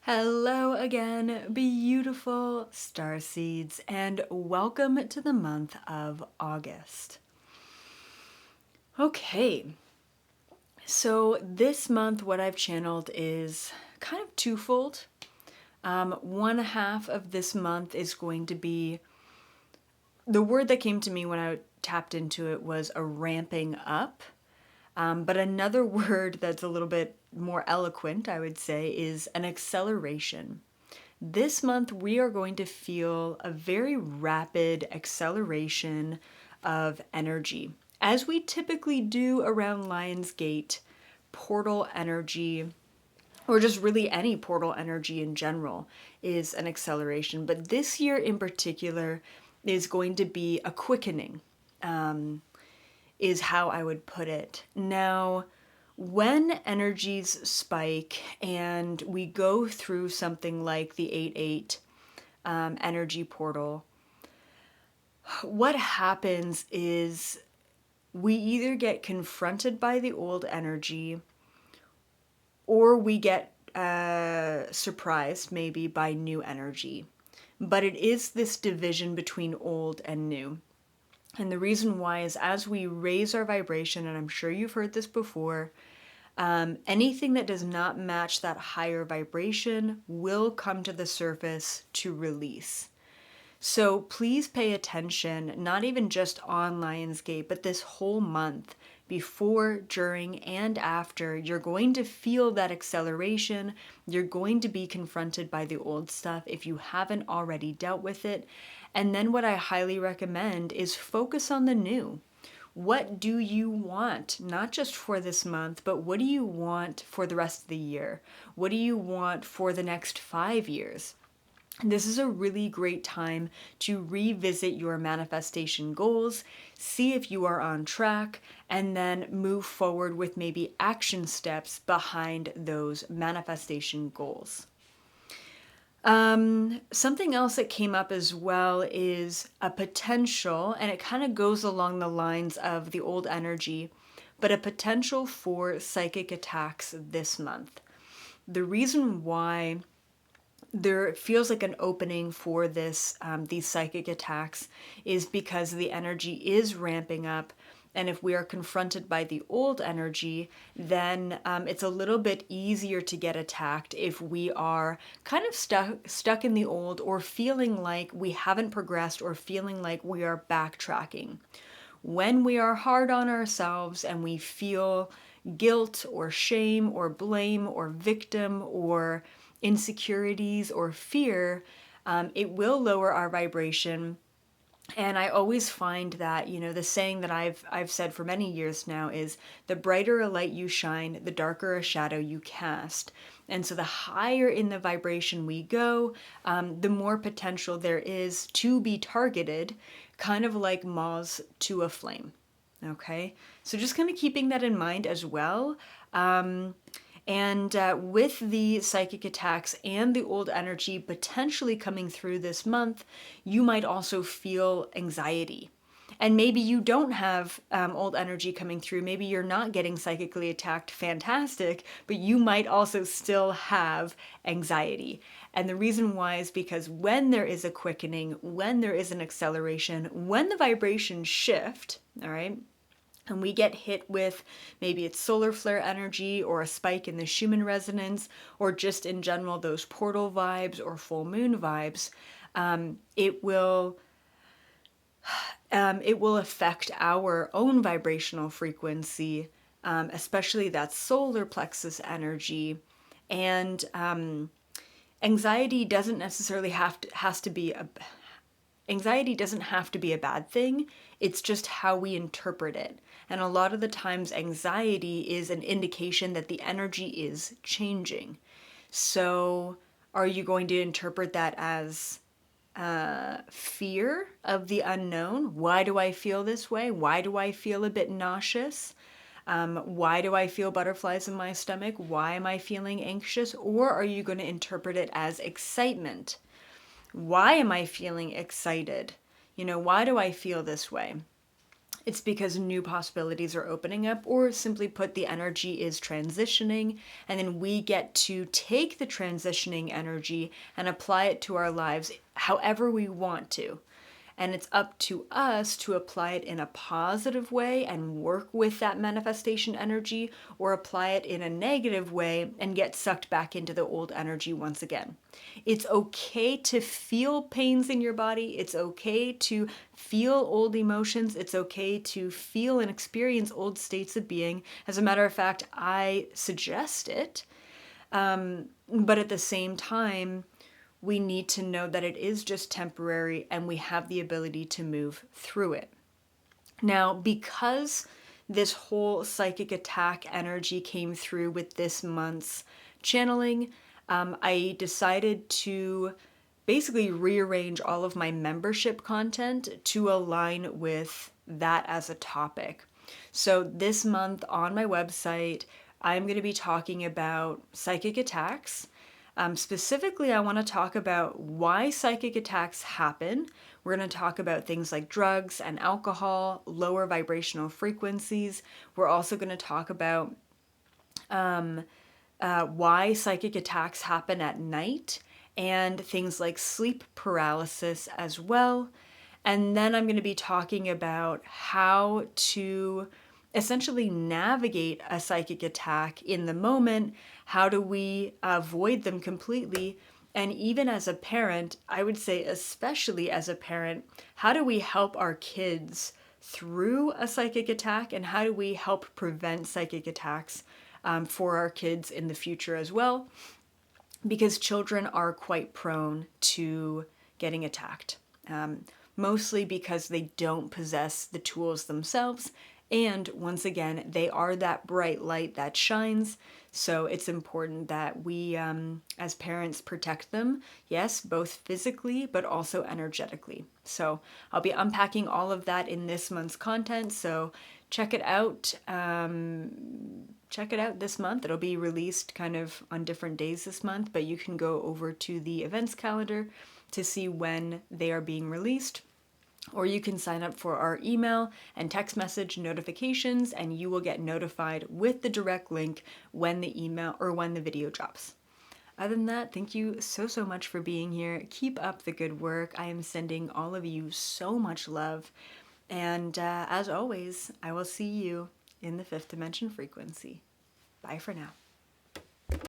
Hello again, beautiful starseeds, and welcome to the month of August. Okay, so this month, what I've channeled is kind of twofold. One half of this month is going to be the word that came to me when I tapped into it was a ramping up. But another word that's a little bit more eloquent, I would say, is an acceleration. This month, we are going to feel a very rapid acceleration of energy, as we typically do around Lionsgate, portal energy, or just really any portal energy in general, is an acceleration. But this year in particular is going to be a quickening, is how I would put it. Now, when energies spike and we go through something like the 8-8 energy portal, what happens is we either get confronted by the old energy or we get surprised maybe by new energy. But it is this division between old and new. And the reason why is as we raise our vibration, and I'm sure you've heard this before, anything that does not match that higher vibration will come to the surface to release. So please pay attention, not even just on Lionsgate, but this whole month, before, during, and after, you're going to feel that acceleration. You're going to be confronted by the old stuff if you haven't already dealt with it. And then what I highly recommend is focus on the new. What do you want, not just for this month, but what do you want for the rest of the year? What do you want for the next 5 years? This is a really great time to revisit your manifestation goals, see if you are on track, and then move forward with maybe action steps behind those manifestation goals. Something else that came up as well is a potential, and it kind of goes along the lines of the old energy, but a potential for psychic attacks this month. The reason why there feels like an opening for these psychic attacks is because the energy is ramping up. And if we are confronted by the old energy, then it's a little bit easier to get attacked if we are kind of stuck in the old, or feeling like we haven't progressed, or feeling like we are backtracking. When we are hard on ourselves and we feel guilt or shame or blame or victim or insecurities or fear, it will lower our vibration. And I always find that, the saying that I've said for many years now is, the brighter a light you shine, the darker a shadow you cast. And so the higher in the vibration we go, the more potential there is to be targeted, kind of like moths to a flame. Okay? So just kind of keeping that in mind as well. And with the psychic attacks and the old energy potentially coming through this month, you might also feel anxiety. And maybe you don't have old energy coming through. Maybe you're not getting psychically attacked, fantastic, but you might also still have anxiety. And the reason why is because when there is a quickening, when there is an acceleration, when the vibrations shift, all right, and we get hit with maybe it's solar flare energy or a spike in the Schumann resonance, or just in general those portal vibes or full moon vibes, it will affect our own vibrational frequency, especially that solar plexus energy. And anxiety doesn't necessarily anxiety doesn't have to be a bad thing. It's just how we interpret it. And a lot of the times anxiety is an indication that the energy is changing. So are you going to interpret that as fear of the unknown? Why do I feel this way? Why do I feel a bit nauseous? Why do I feel butterflies in my stomach? Why am I feeling anxious? Or are you going to interpret it as excitement? Why am I feeling excited? Why do I feel this way? it's because new possibilities are opening up, or simply put, the energy is transitioning, and then we get to take the transitioning energy and apply it to our lives however we want to. And it's up to us to apply it in a positive way and work with that manifestation energy, or apply it in a negative way and get sucked back into the old energy once again. It's okay to feel pains in your body. It's okay to feel old emotions. It's okay to feel and experience old states of being. As a matter of fact, I suggest it. But at the same time, we need to know that it is just temporary and we have the ability to move through it. Now, because this whole psychic attack energy came through with this month's channeling, I decided to basically rearrange all of my membership content to align with that as a topic. So this month on my website, I'm going to be talking about psychic attacks. Specifically, I want to talk about why psychic attacks happen. We're going to talk about things like drugs and alcohol, lower vibrational frequencies. We're also going to talk about why psychic attacks happen at night, and things like sleep paralysis as well. And then I'm going to be talking about how to essentially navigate a psychic attack in the moment. How do we avoid them completely? And even as a parent, I would say, especially as a parent, how do we help our kids through a psychic attack? And how do we help prevent psychic attacks for our kids in the future as well? Because children are quite prone to getting attacked. Mostly because they don't possess the tools themselves. And once again, they are that bright light that shines. So it's important that we, as parents, protect them. Yes, both physically, but also energetically. So I'll be unpacking all of that in this month's content. So check it out. Check it out this month. It'll be released kind of on different days this month, but you can go over to the events calendar to see when they are being released. Or you can sign up for our email and text message notifications, and you will get notified with the direct link when the email or when the video drops. Other than that, thank you so much for being here. Keep up the good work. I am sending all of you so much love. And as always, I will see you in the fifth dimension frequency. Bye for now.